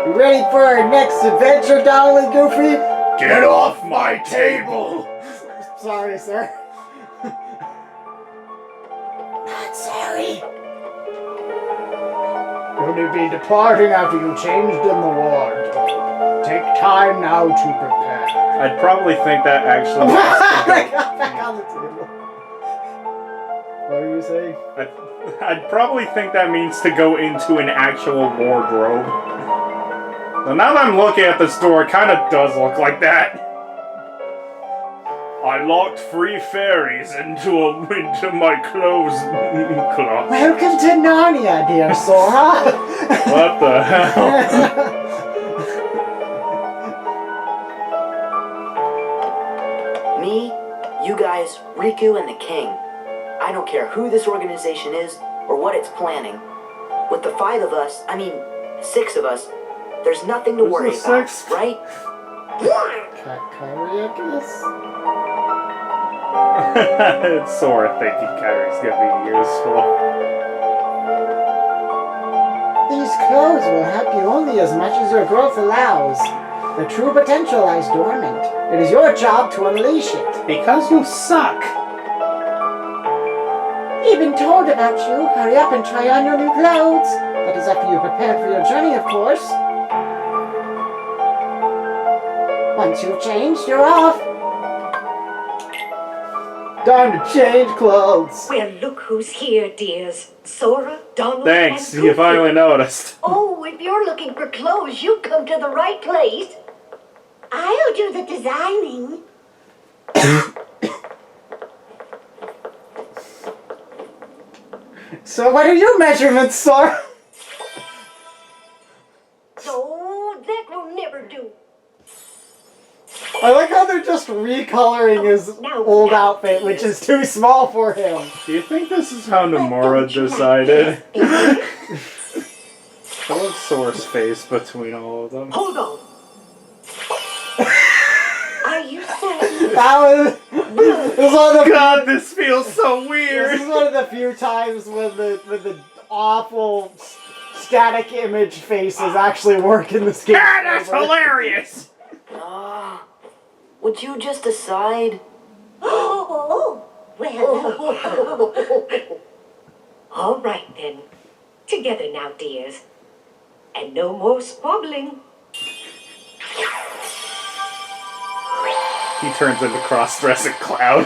You ready for our next adventure, Dolly Goofy? Get off my table! Sorry, sir. Not sorry. You'll be departing after you changed in the ward. Take time now to prepare. I'd probably think that actually I got back on the table. What were you saying? I'd probably think that means to go into an actual wardrobe. Well, now that I'm looking at this door, it kind of does look like that. I locked 3 fairies into my clothes closet. Welcome to Narnia, dear Sora. What the hell? Me, you guys, Riku, and the King. I don't care who this organization is or what it's planning. With the 5 of us, 6 of us, there's nothing to worry about, right? It's Sora thinking Kyrie's gonna be useful. These clothes will help you only as much as your growth allows. The true potential lies dormant. It is your job to unleash it. Because you suck. We've been told about you. Hurry up and try on your new clothes. That is after you're prepared for your journey, of course. Once you've changed, you're off. Time to change clothes. Well, look who's here, dears. Sora, Donald, Thanks, and you Goofy. finally noticed. Oh, if you're looking for clothes, you've come to the right place. I'll do the designing. So what are your measurements, Sora? No, that will never do. I like how they're just recoloring his old outfit, which is too small for him. Do you think this is how Nomura decided? I love Sora's face between all of them. Hold on. Are you certain? That was one of the God, this feels so This weird. is one of the few times when the awful static image faces actually work in this game. God, that's hilarious. Would you just decide? Oh, well. All right, then. Together now, dears. And no more squabbling. He turns into cross-dressing Cloud.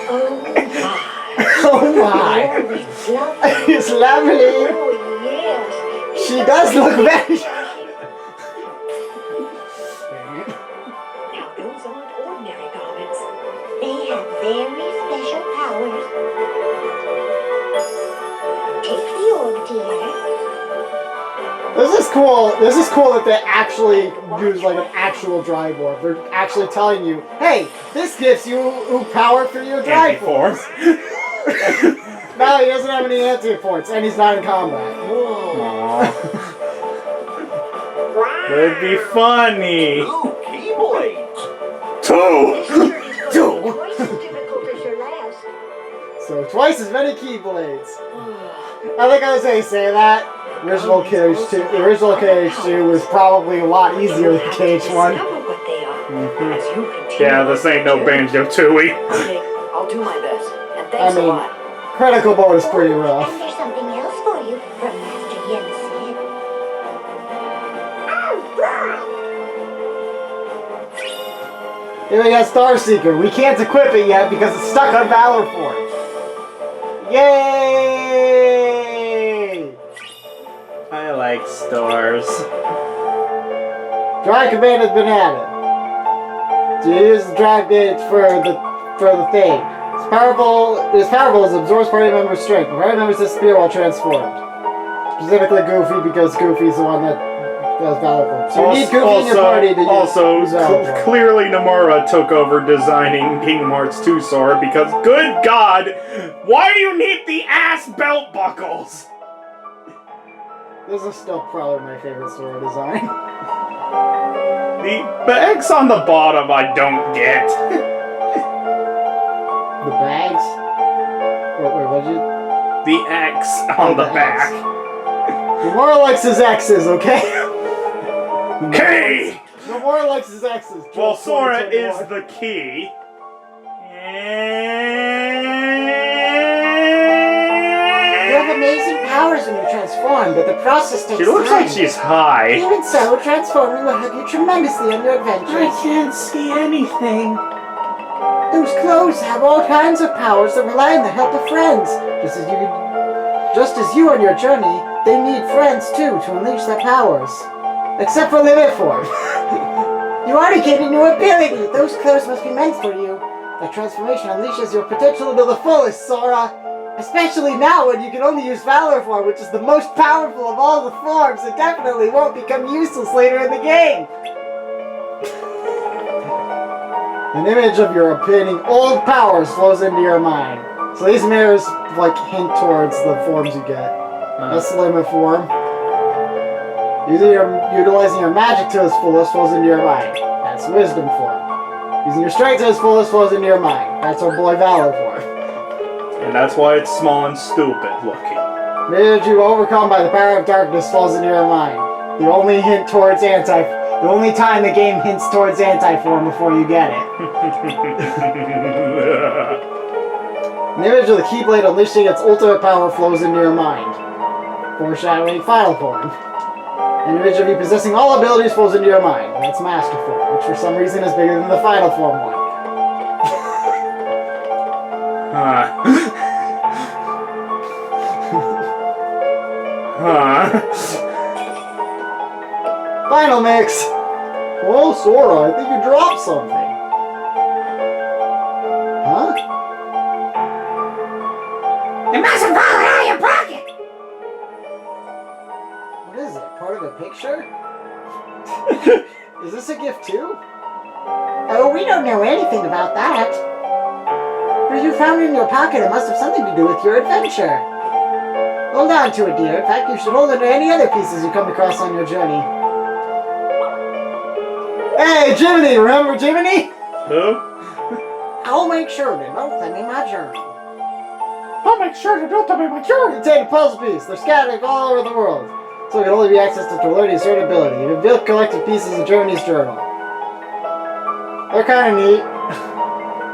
Oh, my. Oh my! Oh, it's lovely. It's lovely! Oh, yes. She does look very... Now, those aren't ordinary garments. They have very special powers. Take the orb, dear. This is cool that they actually use like an actual drive orb. They're actually telling you, hey, this gives you power for your drive force. No, he doesn't have any anti-force, and he's not in combat. That'd be funny. 2 keyblades. 2! Twice as difficult as your last. So twice as many keyblades. I think I was going to say that. Original KH2 was probably a lot easier than KH1. Discover what they are as you continue. Yeah, this ain't no Banjo-Tooie. Okay, I'll do my best. And thanks a lot. Critical mode is pretty rough. And there's something else for you from Master Yensid. Here we got Star Seeker. We can't equip it yet because it's stuck on Valor Forge. Yay! I like stars. Drive command has been added. So you use the drive gauge for the thing. It's powerful as it absorbs party members' strength. Party members disappear while transformed. Specifically Goofy, because Goofy's the one that does Valor Forge. So you need Goofy in your party to use Valor Forge. Clearly Nomura took over designing Kingdom Hearts 2 Sora because, good God, why do you need the ass belt buckles? This is still probably my favorite Sora design. The X on the bottom I don't get. The bags? Wait, what'd you... The X on the back. Nomura likes his X's, okay? Key! No more Alexis X's. Well, Sora is 2021. the key. You have amazing powers when you transform, but the process takes She looks time. like she's high. Even so, transforming will help you tremendously on your adventures. can't see anything. Those clothes have all kinds of powers that rely on the help of friends. Just as you on your journey, they need friends too to unleash their powers. Except for limit form. You already gained a new ability. Those clothes must be meant for you. That transformation unleashes your potential to the fullest, Sora. Especially now when you can only use Valor form, which is the most powerful of all the forms. It definitely won't become useless later in the game. An image of your obtaining old powers flows into your mind. So these mirrors like hint towards the forms you get. That's the limit form. Utilizing your magic to its fullest flows into your mind. That's wisdom form. Using your strength to its fullest flows into your mind. That's our boy Valor form. And that's why it's small and stupid looking. Image you overcome by the power of darkness flows into your mind. The only hint towards the only time the game hints towards anti-form before you get it. An image of the Keyblade unleashing its ultimate power flows into your mind, foreshadowing final form. An image of you possessing all abilities flows into your mind. That's Master Form, which for some reason is bigger than the final form one. Final mix! Oh, Sora, I think you dropped something. Huh? You mustn't fall out of your pocket! What is it? Part of a picture? Is this a gift too? Oh, we don't know anything about that. If you found it in your pocket, it must have something to do with your adventure. Hold on to it, dear. In fact, you should hold on to any other pieces you come across on your journey. Hey, Jiminy! Remember Jiminy? Who? I'll make sure to note them in my journal. I'll make sure to note them in my journal. Contain a puzzle piece. They're scattered all over the world, so it can only be accessed to learn a certain ability. You've built collected pieces of Journey's journal. They're kind of neat.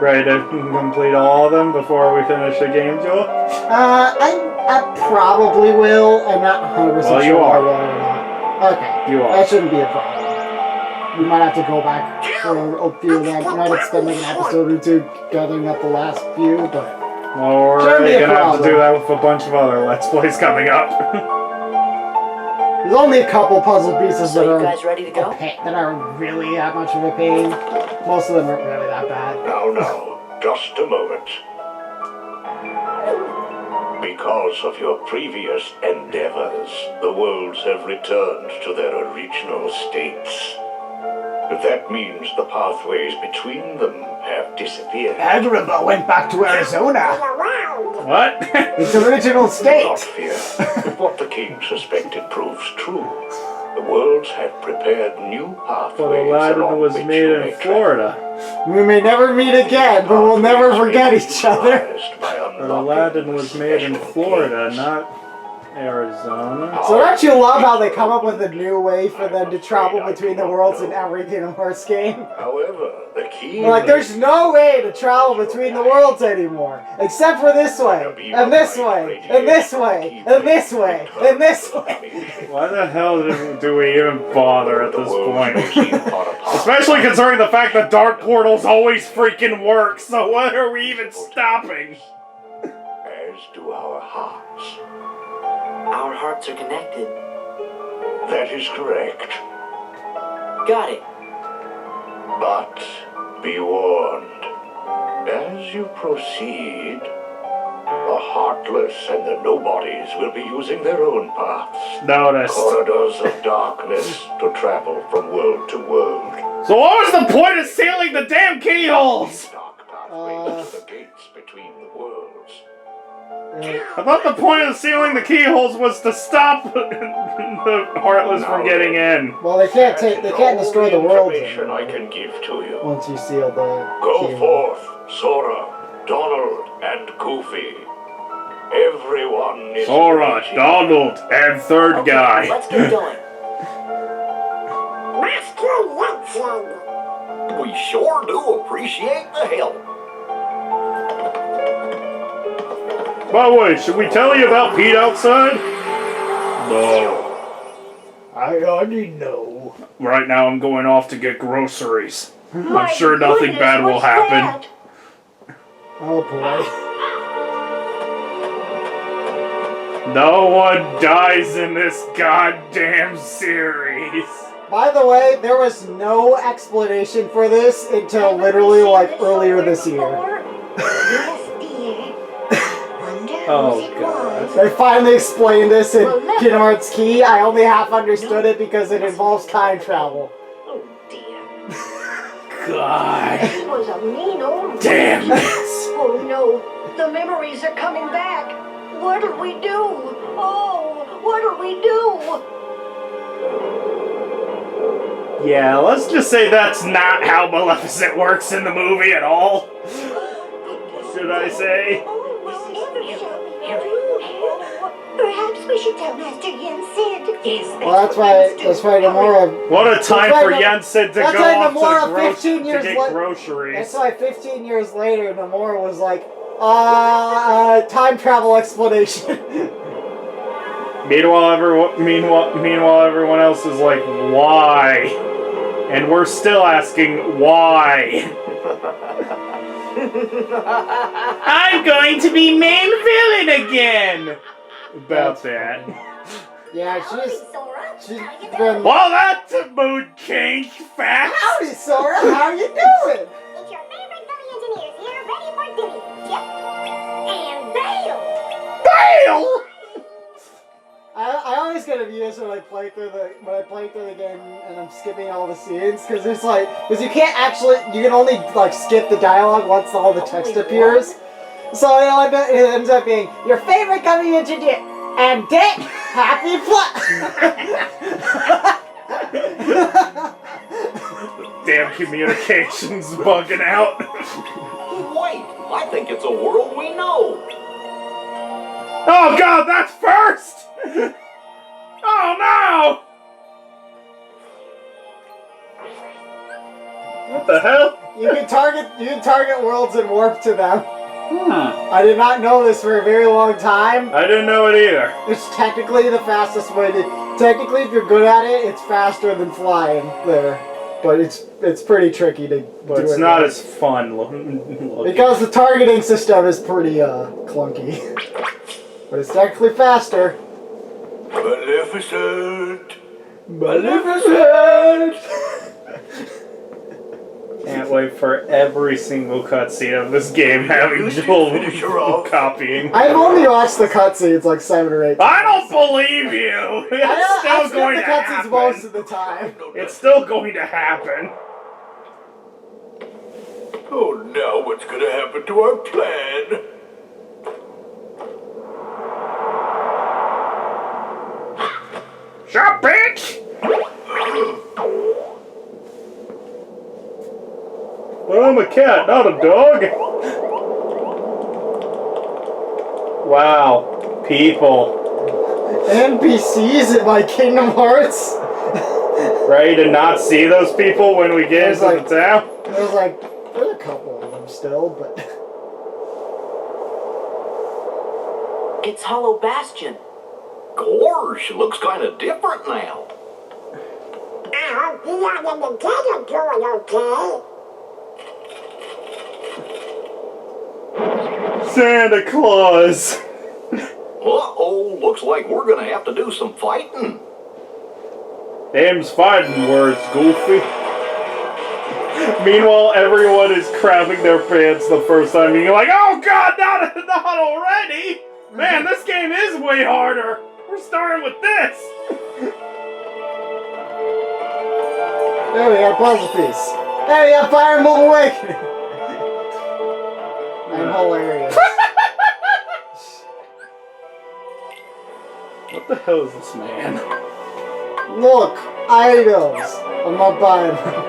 Ready to complete all of them before we finish the game, Joel? I probably will. I'm not 100% Well, you sure are. if I will or not. Okay. You are. That shouldn't be a problem. We might have to go back for a few of them. We might have to spend like an episode or two gathering up the last few, but... Well, we're Shouldn't be already a gonna have to do problem. that with a bunch of other Let's Plays coming up. There's only a couple puzzle pieces So that you are guys ready to go? that are really that much of a pain. Most of them aren't really that bad. Now, just a moment. Because of your previous endeavors, the worlds have returned to their original states. That means the pathways between them have disappeared. Agrabah went back to Arizona. What? Its original Do not state. fear. If what the king suspected proves true, the worlds have prepared new pathways. But Aladdin along was which made you in may travel. Florida. We may never meet again, but we'll never forget each other. But Aladdin was made in Florida, not Arizona. So don't you love how they come up with a new way for them to travel between the worlds in every Kingdom Hearts game? However, the key Like, there's no way to travel between the worlds anymore, except for this way, and this way, and this way, and this way, and this way. Why the hell do we even bother at this point? Especially considering the fact that Dark Portals always freaking work, so what are we even stopping? As do our hearts. Our hearts are connected. That is correct. Got it. But be warned. As you proceed, the heartless and the nobodies will be using their own paths. Noticed. Corridors of darkness to travel from world to world. So what was the point of sealing the damn keyholes? Dark pathways to the gates between the worlds. I thought the point of sealing the keyholes was to stop the Heartless from getting in. Well, they can't destroy the worlds Information I anymore can give to you. once you seal the Go key. forth, Sora, Donald, and Goofy. Everyone is Sora, reaching. Donald, and third Okay, guy. let's get going. Master Luncheon. We sure do appreciate the help. By the way, should we tell you about Pete outside? No. I already know. Right now I'm going off to get groceries. My I'm sure nothing goodness, bad will what's happen. that? Oh boy. No one dies in this goddamn series. By the way, there was no explanation for this until literally like earlier this year. Yes, dear. Wonder Oh, whose it God. was. They finally explained this in Well, never- Kingdom Hearts Key. I only half understood it because it involves time travel. Oh dear. God He was a mean old damn man. it. Oh no, the memories are coming back. What'll we do? Oh, what'll we do? Yeah, let's just say that's not how Maleficent works in the movie at all. Should I say? Oh, well, never shall we do. Perhaps we should tell Master Yen Sid. Yes, Well, that's why Nomura. What a time That's for why Jensen to that's go why off Nomura to, 15 years to get la- groceries. That's why 15 years later, Nomura was like, time travel explanation. Meanwhile, everyone else is like, why? And we're still asking why. I'm going to be main villain again. About that. Yeah, Howdy, she's Sora. she's How you been. Well, that's a mood king fact. Howdy, Sora. How you doing? It's your favorite Billy engineers here, ready for duty. Yep. And bail. Bail. I always get amused when I play through the game and I'm skipping all the scenes because it's like you can't actually you can only like skip the dialogue once all the text appears. So it ends up being your favorite coming engineer and Dick Happy Damn communications bugging out. Wait, I think it's a world we know. Oh God, that's first. Oh no! What the hell? You can target worlds and warp to them. Hmm. I did not know this for a very long time. I didn't know it either. It's technically the fastest way to. Technically, if you're good at it, it's faster than flying there. But it's pretty tricky to But do it's it not right. as fun. Because the targeting system is pretty clunky. But it's technically faster. Maleficent. Maleficent! Can't wait for every single cutscene of this game having Joel copying. I've only watched the cutscenes like 7 or 8 times. I don't believe you! It's I still skip going the to cutscenes happen. most of the time. It's still going to happen. Oh, now what's gonna happen to our plan? Shut up, bitch! Well, I'm a cat, not a dog. Wow, people. NPCs in my Kingdom Hearts. Ready to not see those people when we get into the town? There's a couple of them still, but. It's Hollow Bastion. Gorge, looks kind of different now. I hope you and the kid are doing okay. Santa Claus. Uh-oh, looks like we're gonna have to do some fighting. Them's fighting words, Goofy. Meanwhile, everyone is crapping their pants the first time. You're like, oh God, not already! Man, this game is way harder. We're starting with this. There we go, puzzle piece. There we go, Fire Emblem Awakening. I'm hilarious. What the hell is this man? Look, items. I'm not buying them.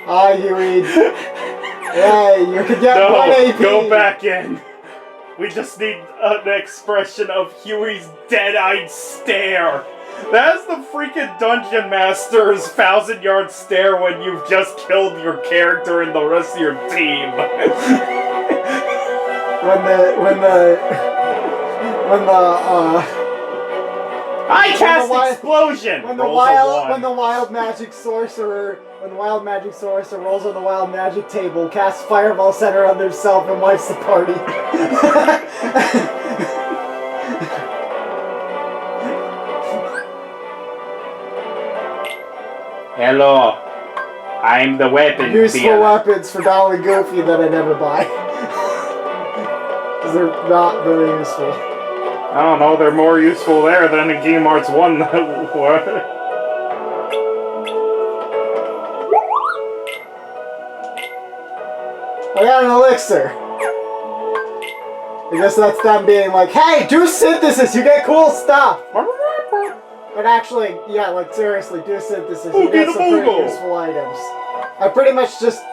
Ah, Huey. Hey, you can get 1 AP. Go back in. We just need an expression of Huey's dead-eyed stare That's the freaking Dungeon Master's 1,000-yard stare when you've just killed your character and the rest of your team. I cast explosion. When the wild magic sorcerer rolls on the wild magic table, casts fireball center on himself and wipes the party. Hello, I'm the weapon. Useful weapons for Dolly Goofy that I never buy. Because they're not very useful. I don't know, they're more useful there than in Kingdom Hearts 1. What? I got an elixir. I guess that's them being like, hey, do synthesis, you get cool stuff. But actually, yeah, like seriously, do synthesis, you get some pretty useful items. I pretty much just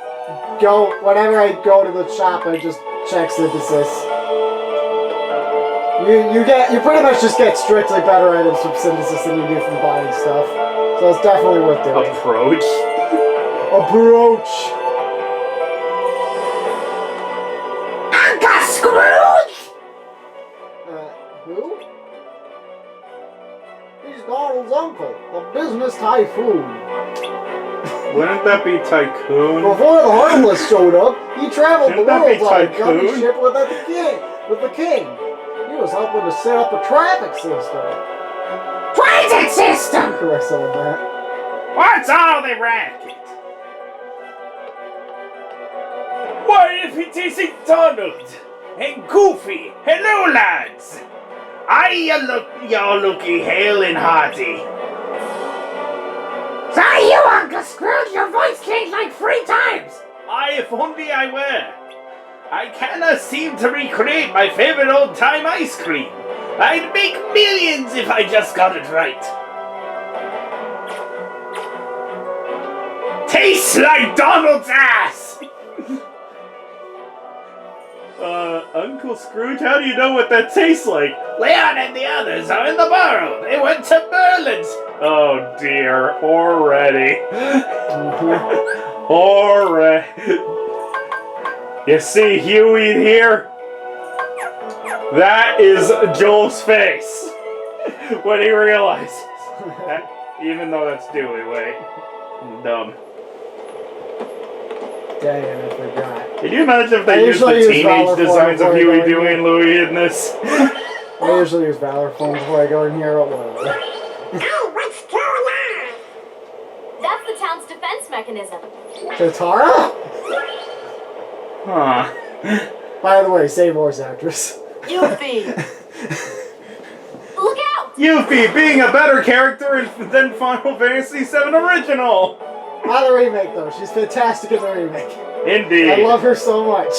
go, whenever I go to the shop, I just check synthesis. You pretty much just get strictly better items from synthesis than you do from buying stuff. So it's definitely worth doing. Approach? Uncle Scrooge! Who? He's Donald's uncle, the business typhoon. Wouldn't that be Tycoon? Before the Harmless showed up, he traveled the Wouldn't that be world on a Tycoon? gunny ship with the king. He was helping to set up a traffic system. Transit system! Correct some of that. What's all the racket? Why, if it isn't Donald and Goofy, hello lads! Y'all looking hale and hearty. Sorry, you, Uncle Scrooge, your voice changed like 3 times! If only I were. I cannot seem to recreate my favorite old-time ice cream. I'd make millions if I just got it right. Tastes like Donald's ass! Uncle Scrooge, how do you know what that tastes like? Leon and the others are in the burrow. They went to Merlin's. Oh dear, already. Already. You see Huey here? That is Joel's face when he realizes. Even though that's Dewey, wait. I'm dumb. Dang it, I forgot. Can you imagine if they used the teenage designs of Huey, Dewey, and Louie in this? I usually use Valor Form before I go in here, or whatever. Oh, what's going on? That's the town's defense mechanism. Tatara? Huh. By the way, same voice actress. Yuffie! Look out! Yuffie being a better character than Final Fantasy VII Original! Not the remake, though. She's fantastic in the remake. Indeed. I love her so much.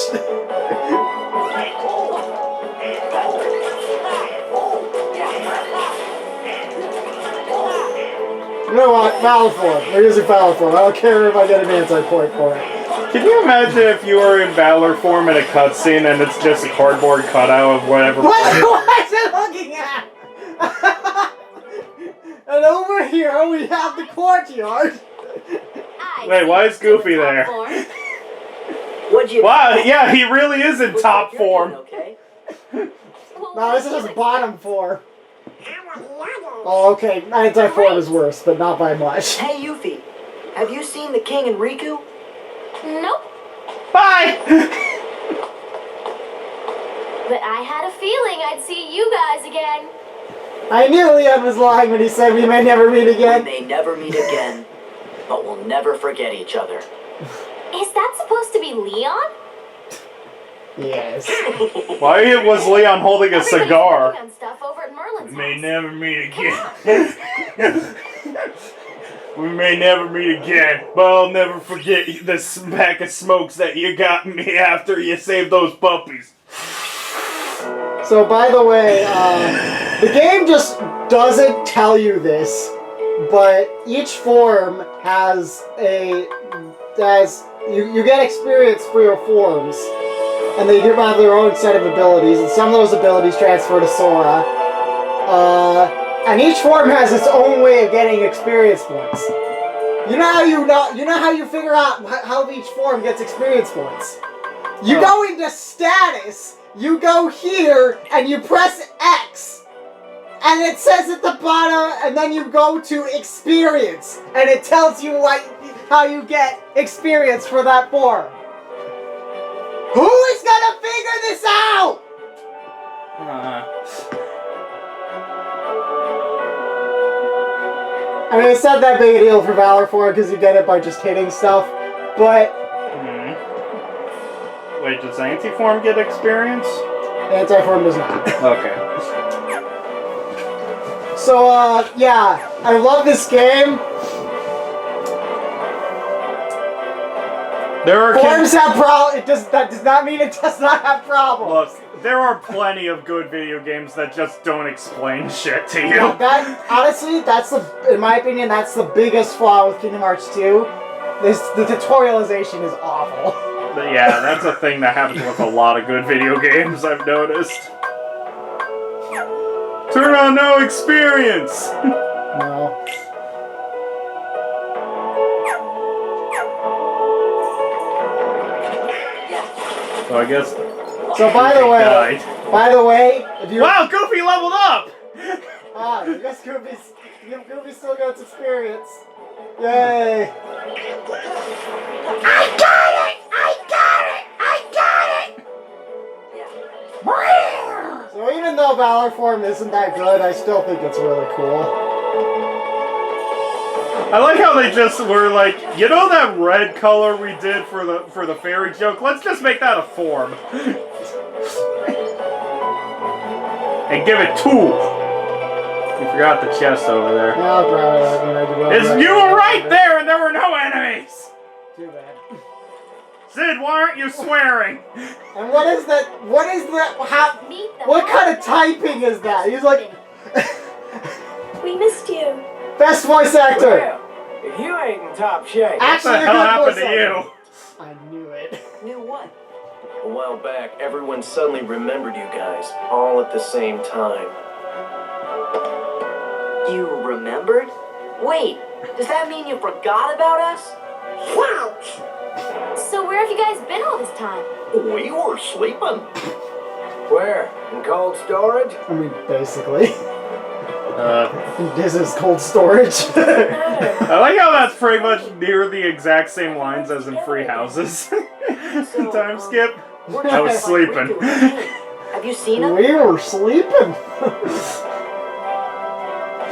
You know what? Valor Form. We're using Valor Form. I don't care if I get an anti-point for it. Can you imagine if you were in Valor form in a cutscene and it's just a cardboard cutout of whatever? What is it looking at? And over here we have the courtyard. Wait, why is Goofy there? What'd you... Wow, yeah, he really is in top You're doing form. okay. No, this is just bottom form. Oh, okay. Anti-form is worse, but not by much. Hey, Yuffie. Have you seen the king and Riku? Nope. Bye! But I had a feeling I'd see you guys again. I knew Leon was lying when he said we may never meet We again. may never meet again, but we'll never forget each other. Is that supposed to be Leon? Yes. Why was Leon holding a Everybody's cigar? working on stuff over at Merlin's We may house. never meet again. We may never meet again, but I'll never forget the pack of smokes that you got me after you saved those puppies. So, by the way, the game just doesn't tell you this, but each form has you get experience for your forms, and they do have their own set of abilities, and some of those abilities transfer to Sora. And each form has its own way of getting experience points. You know how you figure out how each form gets experience points. You go into status, you go here, and you press X. And it says at the bottom, and then you go to experience, and it tells you how you get experience for that form. Who is gonna figure this out? I mean, it's not that big a deal for Valor form because you get it by just hitting stuff, but... Wait, does anti-form get experience? Anti-form does not. Okay. So, yeah, I love this game. There are Forms have problems. That does not mean it does not have problems. Look, there are plenty of good video games that just don't explain shit to you. Yeah, honestly, in my opinion, that's the biggest flaw with Kingdom Hearts 2. The tutorialization is awful. But yeah, that's a thing that happens with a lot of good video games, I've noticed. Turn on no experience! No. So I guess... So by the way, if you... Wow, Goofy leveled up! I guess Goofy still got its experience. Yay! I got it! So even though Valor form isn't that good, I still think it's really cool. I like how they just were like, you know that red color we did for the fairy joke? Let's just make that a form. And give it 2! You forgot the chest over there. Yeah, I'll grab it. You were right there and there were no enemies! Too bad. Sid, why aren't you swearing? And what is that? What kind of typing is that? He's like... We missed you. Best voice actor! Well, if you ain't in top shape. Actually, What the hell happened to you? I knew it. Knew what? A while back, everyone suddenly remembered you guys, all at the same time. You remembered? Wait, does that mean you forgot about us? So where have you guys been all this time? We were sleeping. Where? In cold storage? I mean, basically. This is cold storage. I like how that's pretty much near the exact same lines as in Free Houses. Time skip. I was sleeping. Have you seen him? We were sleeping.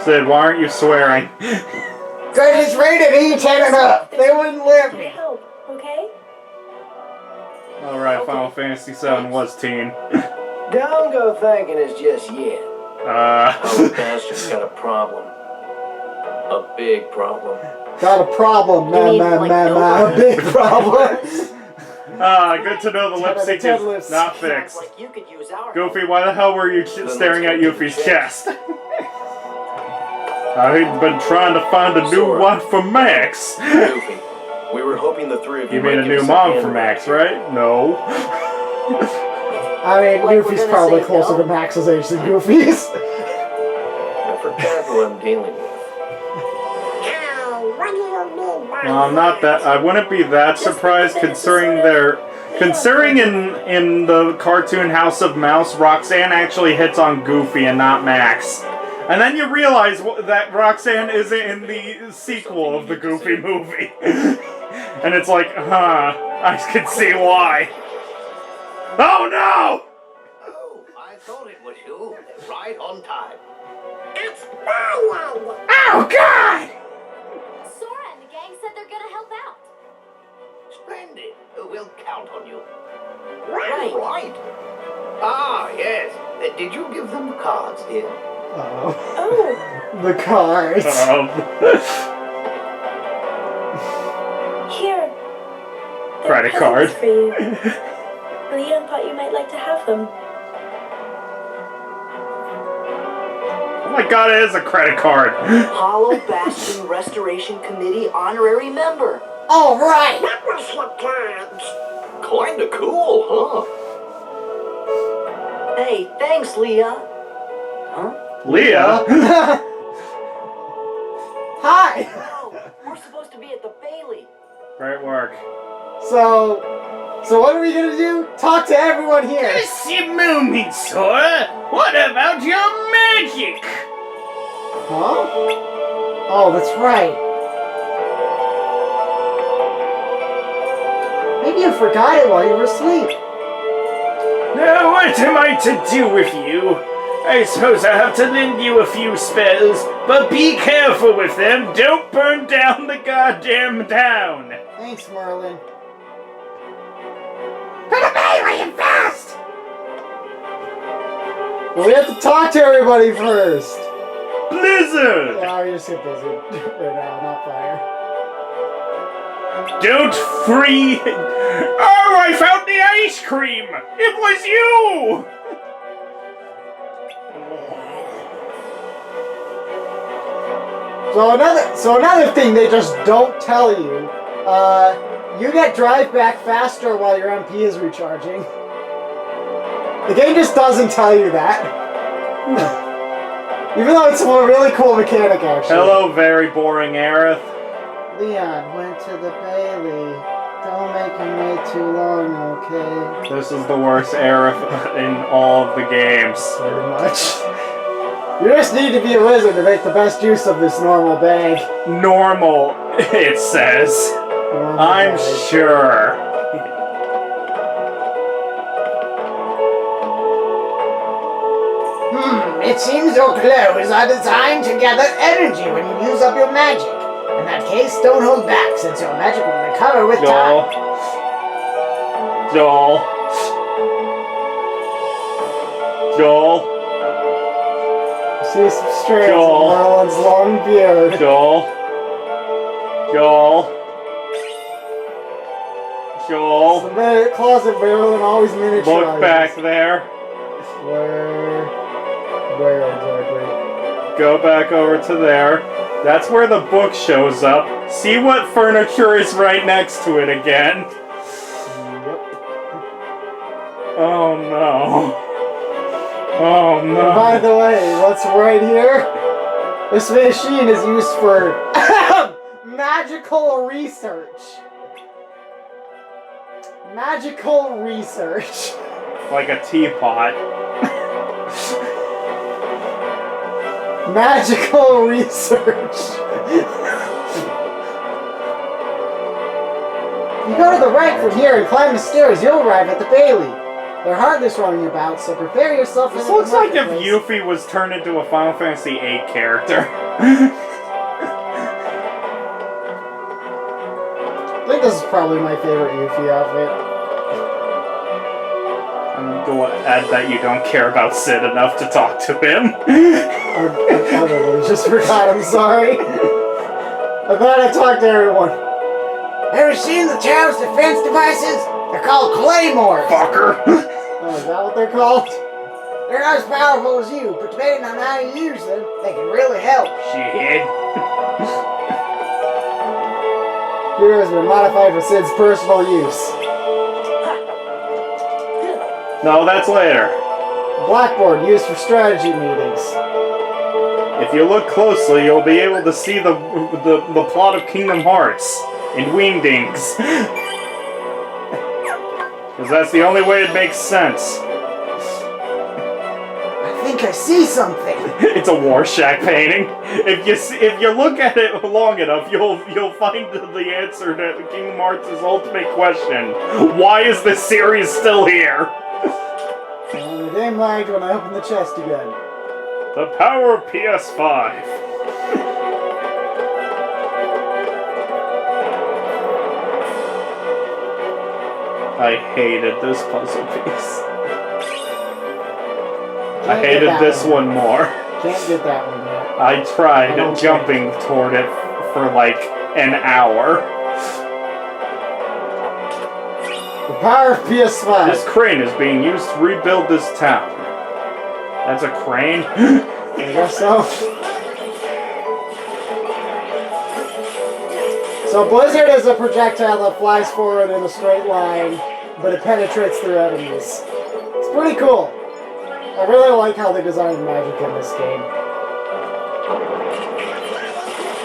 Sid, why aren't you swearing? Cause it's rated E10 and up. They wouldn't let Can I me. help, okay? Alright, Final Fantasy VII was teen. Don't go thinking it's just yet. Hollow Bastion's got a problem. A big problem. Got a problem, a big problem. Good to know the lip sync is not fixed. Like you could use our Goofy, why the hell were you staring at Yuffie's chest? I've been trying to find a new wife for Max. Goofy, we were hoping the three of you You mean might a give new us mom hand for around Max, here. right? No. I mean, Like, Goofy's we're gonna probably say closer no? to Max's age than Goofy's. I forgot who I'm dealing with. What do you mean by Well, I'm not that. I wouldn't be that surprised considering in the cartoon House of Mouse, Roxanne actually hits on Goofy and not Max. And then you realize that Roxanne isn't in the sequel of the Goofy movie. And it's like, I can see why. Oh no! Oh, I thought it was you. Right on time. It's Brian! Oh God! Sora and the gang said they're gonna help out. Splendid. We'll count on you. Right. Right. Ah, yes. Did you give them the cards, dear? Oh, The cards. here. They're Credit card. presents for you. Leon thought you might like to have them. Oh my God, it is a credit card. Hollow Bastion Restoration Committee honorary member. All right. That was your cards. Kinda cool, huh? Hey, thanks, Leah. Huh? Leah? Hi! No, we're supposed to be at the Bailey. Great work. So what are we gonna do? Talk to everyone here. Just a moment, Sora. What about your magic? Huh? Oh, that's right. Maybe you forgot it while you were asleep. Now, what am I to do with you? I suppose I'll have to lend you a few spells, but be careful with them. Don't burn down the goddamn town. Thanks, Merlin. For the Bailey and fast! Well, we have to talk to everybody first. Blizzard! Yeah, we just hit Blizzard right now, not fire. Don't free... Oh, I found the ice cream! It was you! So another thing they just don't tell you, you get drive back faster while your MP is recharging. The game just doesn't tell you that. Even though it's a really cool mechanic, actually. Hello, very boring Aerith. Leon went to the Bailey. Don't make him wait too long, okay? This is the worst Aerith in all of the games. Pretty much. You just need to be a wizard to make the best use of this normal bag. Normal, it says. Normal I'm bag. sure. It seems your clothes are designed to gather energy when you use up your magic. In that case, don't hold back, since your magic will recover with Joel. time. Joel. Joel. See some strands Joel. of Merlin's long beard. Joel. Joel. Joel. The closet Merlin always miniaturized. Look back there. Where exactly? Go back over to there. That's where the book shows up. See what furniture is right next to it again. Yep. Oh no. Oh no. By the way, what's right here? This machine is used for magical research. Magical research. Like a teapot. Magical research. You go to the right from here and climb the stairs, you'll arrive at the Bailey. They're heartless running about, so prepare yourself for This the looks like if marketplace. Yuffie was turned into a Final Fantasy VIII character. I think this is probably my favorite Yuffie outfit. I'm going to add that you don't care about Sid enough to talk to him. I totally just forgot, I'm sorry. I thought I talked to everyone. Ever seen the town's defense devices? They're called claymores. Fucker. Oh, is that what they're called? They're not as powerful as you, but depending on how you use them, they can really help. Shit. Computer has been modified for Sid's personal use. No, that's later. Blackboard used for strategy meetings. If you look closely, you'll be able to see the plot of Kingdom Hearts in Wingdings. Because that's the only way it makes sense. I think I see something. It's a Rorschach painting. If you look at it long enough, you'll find the answer to Kingdom Hearts' ultimate question: why is this series still here? The game lagged when I opened the chest again. The power of PS5. I hated this puzzle piece. I hated this one more. Can't get that one yet. I tried don't jumping toward it for like an hour. The power of PS5. This crane is being used to rebuild this town. That's a crane? I guess so. So Blizzard is a projectile that flies forward in a straight line, but it penetrates through enemies. It's pretty cool. I really like how they designed magic in this game.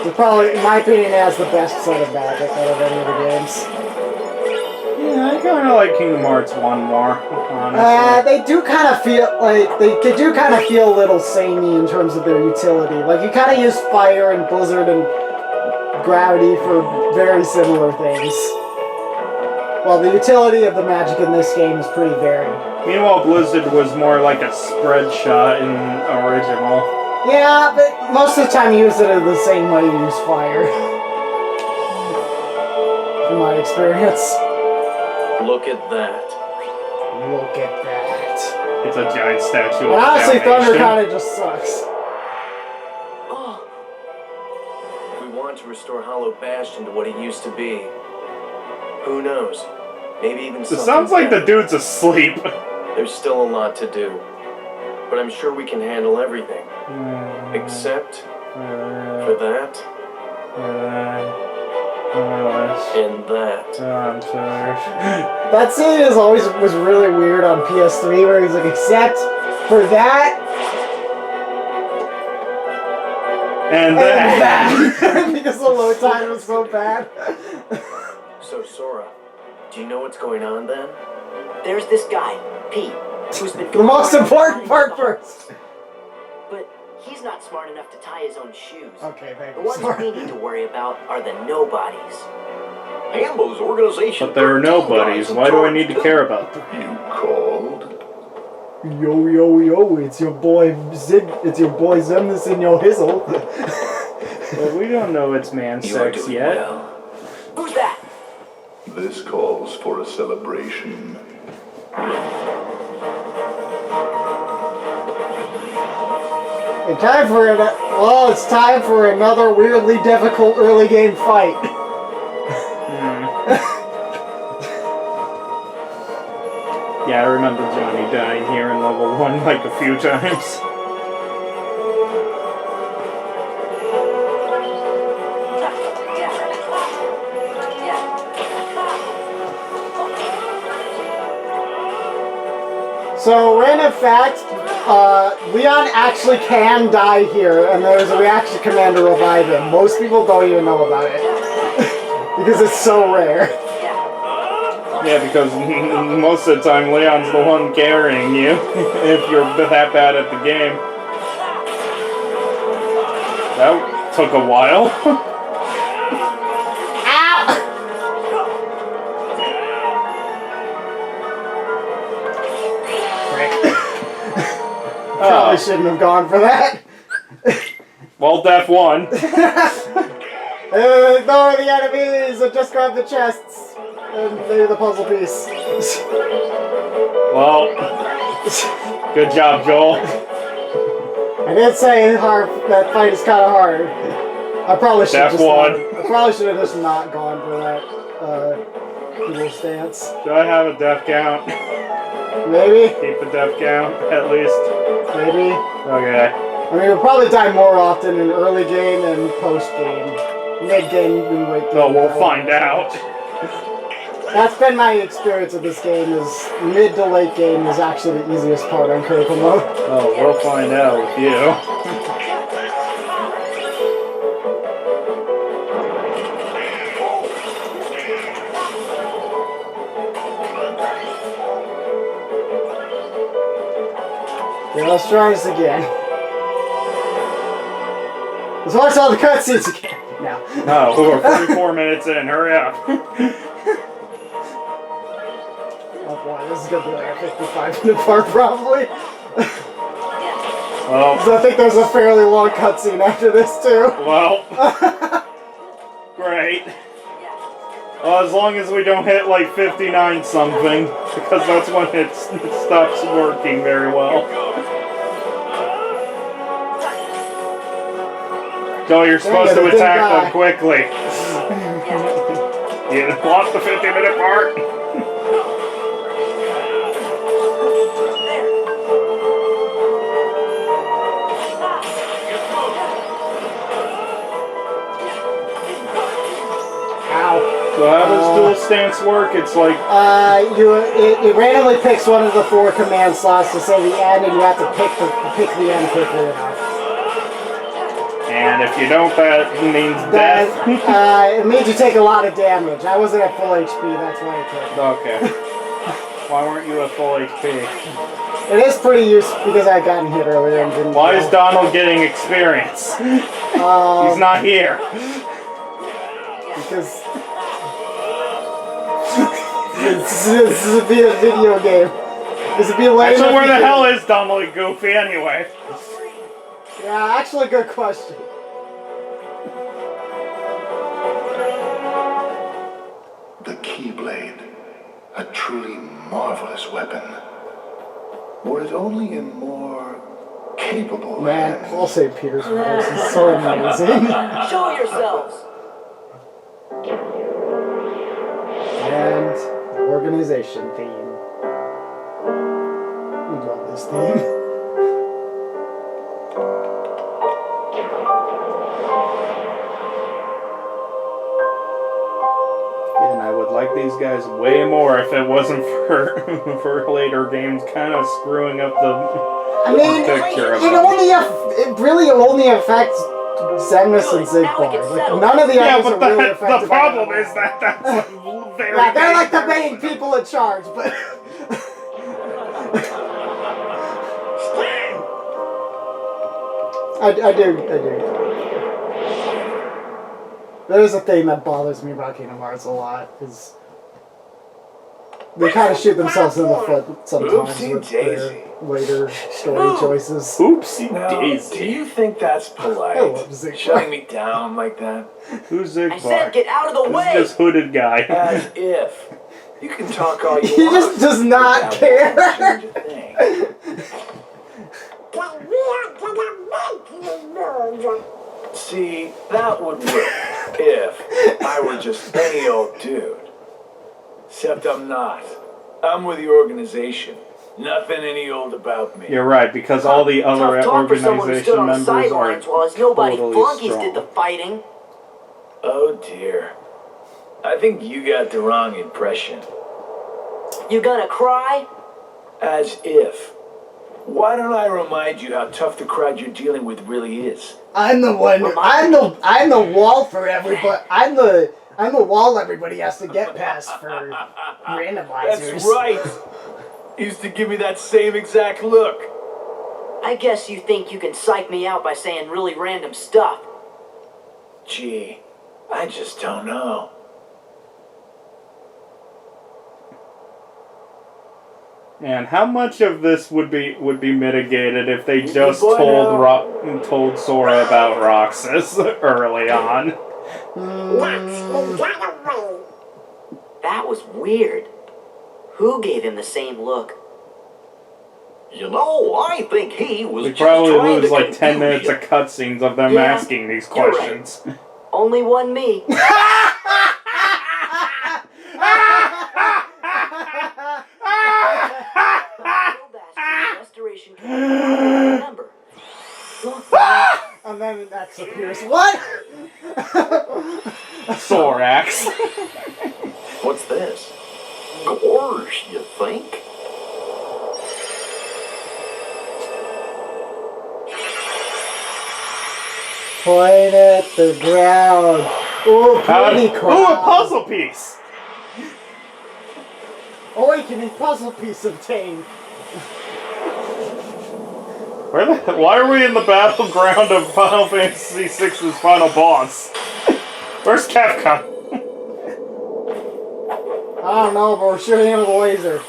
It probably, in my opinion, has the best set of magic out of any of the games. Yeah, I kind of like Kingdom Hearts 1 more, honestly. They do kind of feel like they do kind of feel a little samey in terms of their utility. Like you kind of use fire and blizzard and gravity for very similar things. While the utility of the magic in this game is pretty varied. Meanwhile, Blizzard was more like a spread shot in original. Yeah, but most of the time you use it in the same way you use fire. From my experience. Look at that. Look at that. It's a giant statue of And honestly, Thunder Damnation. kind of just sucks. We want to restore Hollow Bastion to what it used to be. Who knows? Maybe even It something sounds like the better. dude's asleep. There's still a lot to do. But I'm sure we can handle everything. Except for that. And that. I'm sorry. That scene was really weird on PS3 where he's like, except for that. And that. Because the load time was so bad. So, Sora, do you know what's going on then? There's this guy, Pete, who's been The most important part first. But he's not smart enough to tie his own shoes. Okay, thank The you. ones we need to worry about are the nobodies. Hambo's organization. But there are nobodies. Why do I need to care about them? You called? Yo, yo, yo, it's your boy Zim, it's your boy Zemnis and your Hizzle. Well, we don't know it's man sex yet. Well. Who's that? This calls for a celebration. It's time for it's time for another weirdly difficult early game fight. Yeah, I remember Johnny dying here in level 1 like a few times. So, random fact, Leon actually can die here, and there's a reaction command to revive him. Most people don't even know about it. Because it's so rare. Yeah, because most of the time Leon's the one carrying you, if you're that bad at the game. That took a while. Probably shouldn't have gone for that. Well, Def won. Ignore the enemies and just grab the chests. And they're the puzzle piece. Well, good job, Joel. I did say that fight is kind of hard. I probably should Def won. I probably should have just not gone for that evil stance. Do I have a death count? Maybe. Keep the death count, at least. Maybe. Okay. I mean, we'll probably die more often in early game and post game. Mid game and late game. Well, we'll find out. That's been my experience of this game, is mid to late game is actually the easiest part on critical mode. Oh, we'll find out with you. Yeah, let's try this again. Let's watch all the cutscenes again. No. No, we're 44 minutes in. Hurry up. Oh boy, this is gonna be like a 55-minute part probably. Well, So I think there's a fairly long cutscene after this too. well. Great. Well, as long as we don't hit like 59 something, because that's when it stops working very well. So you're supposed to attack them quickly. You want the 50-minute part? Ow. So how does dual stance work? It's like it randomly picks one of the 4 command slots to say the end, and you have to pick the end quickly enough. And if you don't, that means death. It means you take a lot of damage. I wasn't at full HP, that's why I took it. Okay. Why weren't you at full HP? It is pretty useful because I had gotten hit earlier and didn't. Why is Donald getting experience? He's not here. Because this would be a video game. This would be a way. Actually, where the hell is Donald and Goofy anyway? Yeah, actually, good question. The Keyblade, a truly marvelous weapon. Were it only in more capable Man, hands. Paul St. Peter's voice is so amazing. Show yourselves! And the organization theme. I love this theme. And I would like these guys way more if it wasn't for for later games kind of screwing up the picture of them. It really only affects Zemus and Zigbar. Like, none of the others are really affected. The problem is that's like very yeah, they're like the main people in charge, but I do. There's a thing that bothers me about Kingdom Hearts a lot, is they kind of shoot themselves in the foot sometimes with their later story choices. Oopsie Now, daisy. do you think that's I love polite? Zigbar. Shutting me down like that? Who's Zigbar? I said get out of the This way! is just hooded guy. As if. You can talk all you He want. just does not That care. won't change a thing. See, that would work if I were just any old dude. Except I'm not. I'm with the organization. Nothing any old about me. You're right, because all the other Tough talk for someone who stood organization on the members are sidelines while his nobody totally flunkies strong. did the fighting. Oh dear. I think you got the wrong impression. You gonna cry? As if. Why don't I remind you how tough the crowd you're dealing with really is? I'm the one. I'm the wall for everybody. I'm the wall everybody has to get past for randomizers. That's right. Used to give me that same exact look. I guess you think you can psych me out by saying really random stuff. Gee, I just don't know. And how much of this would be mitigated if they just boy, told Sora about Roxas early on? That was weird. Who gave him the same look? You know, I think he was We just probably trying lose to like 10 confuse minutes you. of cutscenes of them Yeah, asking these you're right. questions. Only one me. Hollow Bastion restoration remember. And then that's appears. What? Sorax. What's this? Gorge, you think? Point at the ground. Ooh, pretty crowd. Ooh, a puzzle piece! Awakening puzzle piece obtained. Why are we in the battleground of Final Fantasy VI's final boss? Where's Capcom? I don't know, but we're shooting him with a laser.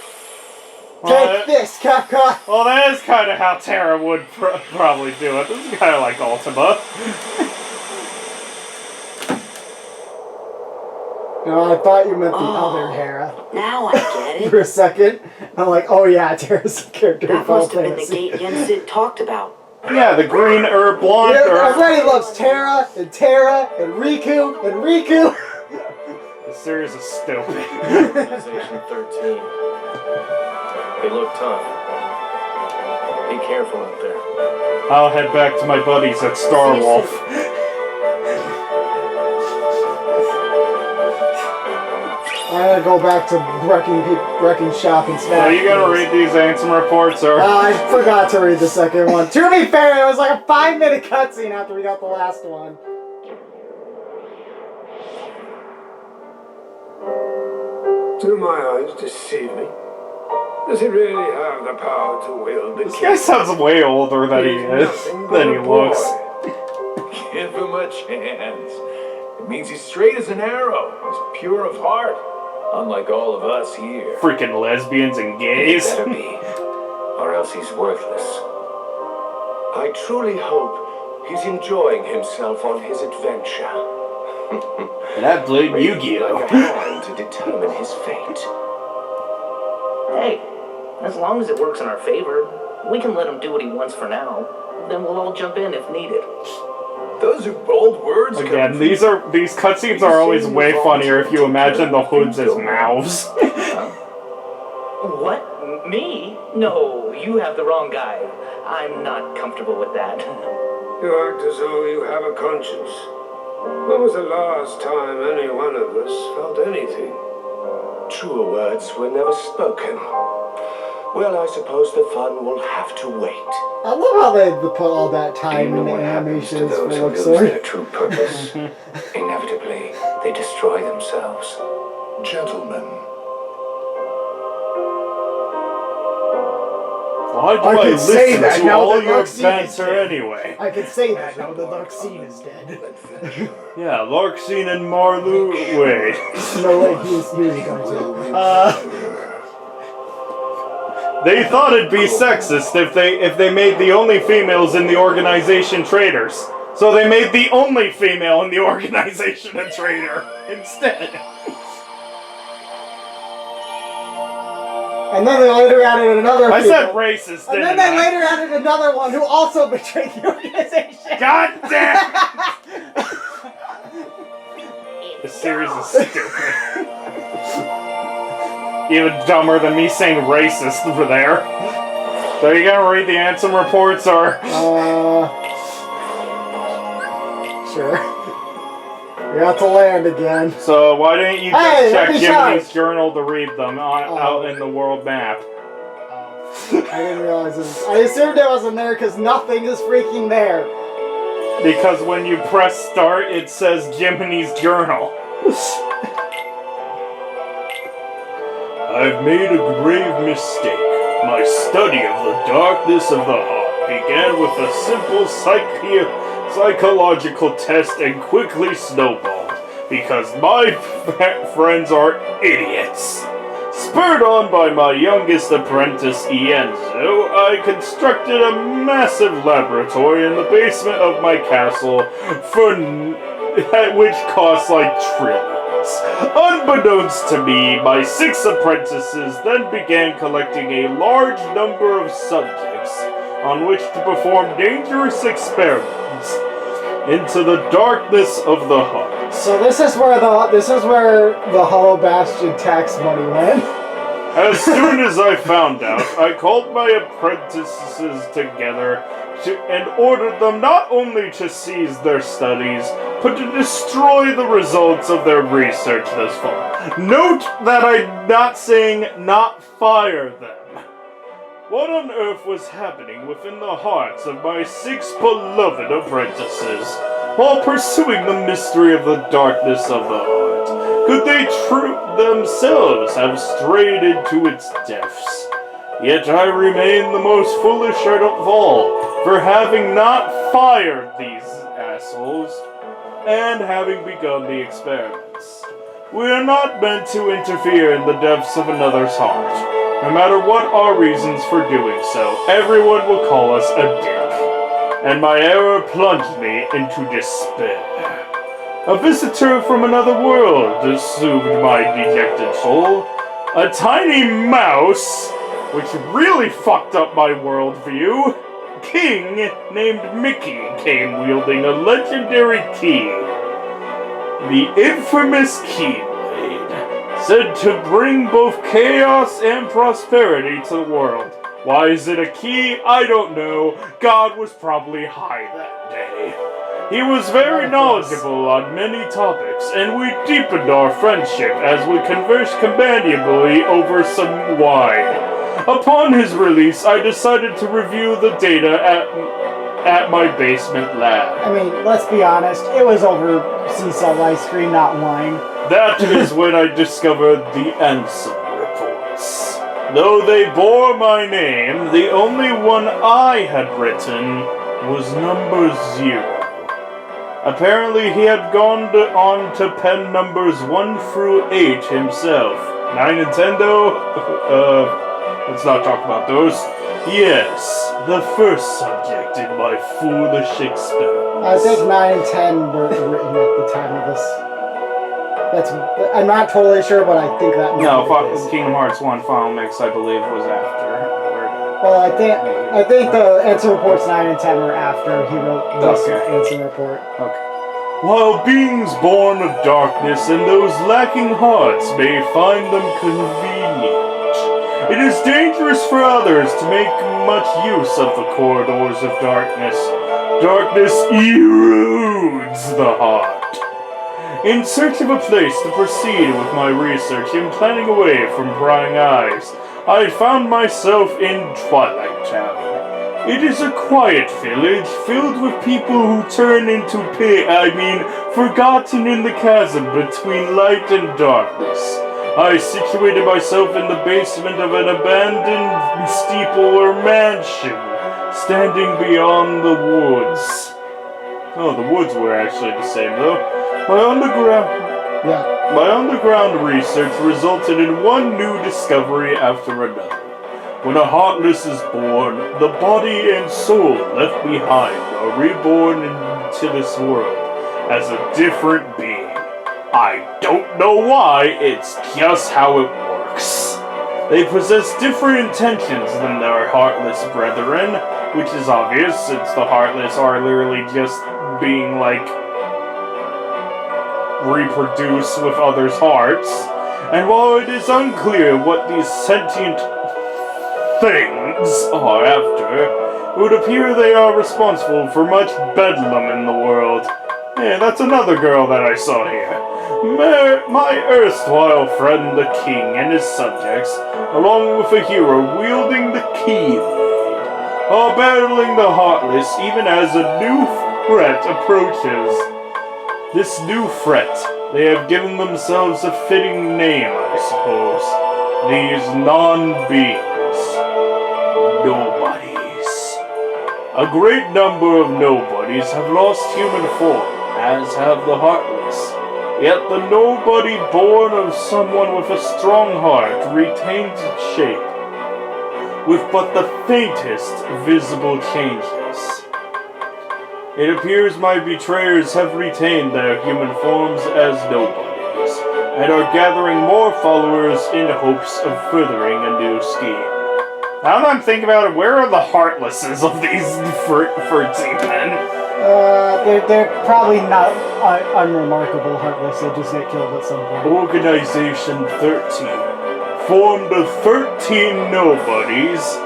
Well, Take this, Capcom! Well, that is kind of how Terra would probably do it. This is kind of like Ultima. No, I thought you meant the other Hera. Now I get it. For a second, I'm like, oh yeah, Terra's a character in That Final must have been the Fantasy. gate Yensid talked about. Yeah, the green herb, blonde Yeah, herb. everybody loves Terra and Riku and Riku. This series is stupid. Organization 13. They look tough. Be careful out there. I'll head back to my buddies at Star Wolf. I'm gonna go back to wrecking shop and smash. So you gotta read these Ansem reports, or I forgot to read the second one. To be fair, it was like a 5-minute cutscene after we got the last one. Do my eyes deceive me? Does he really have the power to wield the this guy sounds way older than he is, than he looks. Give him a chance. It means he's straight as an arrow. He's pure of heart. Unlike all of us here. Freaking lesbians and gays. He better be, or else he's worthless. I truly hope he's enjoying himself on his adventure. And I blame Like Yu-Gi-Oh! a hand to determine his fate. Hey, as long as it works in our favor, we can let him do what he wants for now. Then we'll all jump in if needed. Those are bold words. Again, these cutscenes are always way funnier if you imagine the hoods as mouths. What? Me? No, you have the wrong guy. I'm not comfortable with that. You act as though you have a conscience. When was the last time any one of us felt anything? Truer words were never spoken. Well, I suppose the fun will have to wait. I love how they put all that time into animations for Those who lose Luxor. their true purpose, inevitably, they destroy themselves. Gentlemen, Why do I I can say listen that to now all that your Luxine is banter dead. anyway? I can say that now that Luxine is dead. Yeah, Larxene and Marlu. Wait. No way, he was going to. They thought it'd be sexist if they made the only females in the organization traitors. So they made the only female in the organization a traitor instead. And then they later added another. I female. said racist, And didn't then they I? later added another one who also betrayed the organization. God damn! This series is stupid. Even dumber than me saying racist over there. So you gonna read the Ansem reports, or? Sure. We have to land again. So why didn't you just Hey, check let me Jiminy's shout. journal to read them out in the world map? I didn't realize it was, I assumed it wasn't there because nothing is freaking there. Because when you press start, it says Jiminy's journal. I've made a grave mistake. My study of the darkness of the heart began with a simple psychological test and quickly snowballed because my friends are idiots. Spurred on by my youngest apprentice, Ienzo, I constructed a massive laboratory in the basement of my castle which cost like trillions. Unbeknownst to me, my 6 apprentices then began collecting a large number of subjects on which to perform dangerous experiments into the darkness of the heart. So this is where the Hollow Bastion tax money went. As soon as I found out, I called my apprentices together and ordered them not only to seize their studies, but to destroy the results of their research thus far. Note that I'm not saying not fire them. What on earth was happening within the hearts of my 6 beloved apprentices while pursuing the mystery of the darkness of the heart? Could they themselves have strayed into its depths? Yet I remain the most foolish of all for having not fired these assholes and having begun the experiments. We are not meant to interfere in the depths of another's heart. No matter what our reasons for doing so, everyone will call us a dick. And my error plunged me into despair. A visitor from another world soothed my dejected soul. A tiny mouse, which really fucked up my worldview. King named Mickey came wielding a legendary key. The infamous Keyblade, said to bring both chaos and prosperity to the world. Why is it a key? I don't know. God was probably high that day. He was very knowledgeable on many topics, and we deepened our friendship as we conversed companionably over some wine. Upon his release, I decided to review the data at my basement lab. I mean, let's be honest, it was over sea salt ice cream, not wine. That is when I discovered the Ansem reports. Though they bore my name, the only one I had written was number 0. Apparently he had gone on to pen numbers 1 through 8 himself. 9 and 10 though? Let's not talk about those. Yes, the first subject in my foolish experiment. I think 9 and 10 were written at the time of this. I'm not totally sure, but I think that No, Kingdom Hearts 1 Final Mix, I believe, was after. Well, I think the Ansem Reports 9 and 10 were after he wrote this Ansem Report. Okay. While beings born of darkness and those lacking hearts may find them convenient, it is dangerous for others to make much use of the corridors of darkness. Darkness erodes the heart. In search of a place to proceed with my research and planning away from prying eyes, I found myself in Twilight Town. It is a quiet village filled with people who turn into forgotten in the chasm between light and darkness. I situated myself in the basement of an abandoned steeple or mansion, standing beyond the woods. Oh, the woods were actually the same though. My underground research resulted in one new discovery after another. When a Heartless is born, the body and soul left behind are reborn into this world as a different being. I don't know why, it's just how it works. They possess different intentions than their Heartless brethren, which is obvious since the Heartless are literally just being reproduce with others' hearts. And while it is unclear what these sentient things are after, it would appear they are responsible for much bedlam in the world. Yeah, that's another girl that I saw here. My erstwhile friend the king and his subjects, along with a hero wielding the key blade, are battling the Heartless even as a new threat approaches. This new threat, they have given themselves a fitting name, I suppose. These non-beings. Nobodies. A great number of nobodies have lost human form, as have the Heartless. Yet the nobody born of someone with a strong heart retains its shape, with but the faintest visible changes. It appears my betrayers have retained their human forms as nobodies, and are gathering more followers in hopes of furthering a new scheme. Now that I'm thinking about it, where are the Heartlesses of these Furtsy men? They're probably not unremarkable Heartless, they just get killed at some point. Organization 13, formed of 13 nobodies,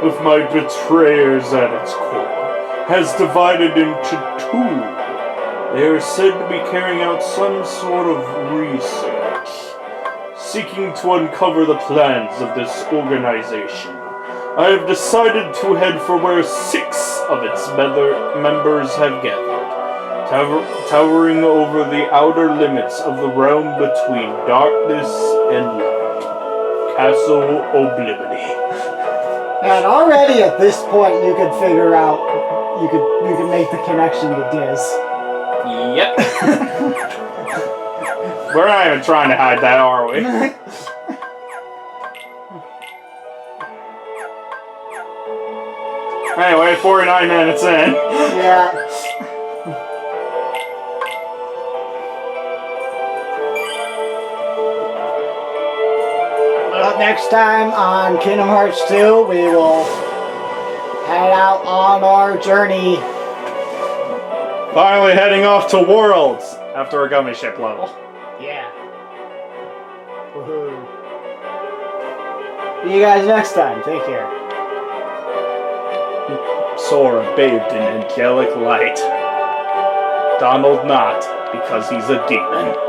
with my betrayers at its core, has divided into 2. They are said to be carrying out some sort of research, seeking to uncover the plans of this organization. I have decided to head for where 6 of its members have gathered, towering over the outer limits of the realm between darkness and light. Castle Oblivion. And already at this point you could figure out, you could make the connection to Diz. Yep. We're not even trying to hide that, are we? Anyway, 49 minutes in. Yeah. Well, next time on Kingdom Hearts 2, we will head out on our journey. Finally heading off to Worlds after a gummy ship level. Yeah. Woohoo. See you guys next time. Take care. Sora bathed in angelic light. Donald not, because he's a demon.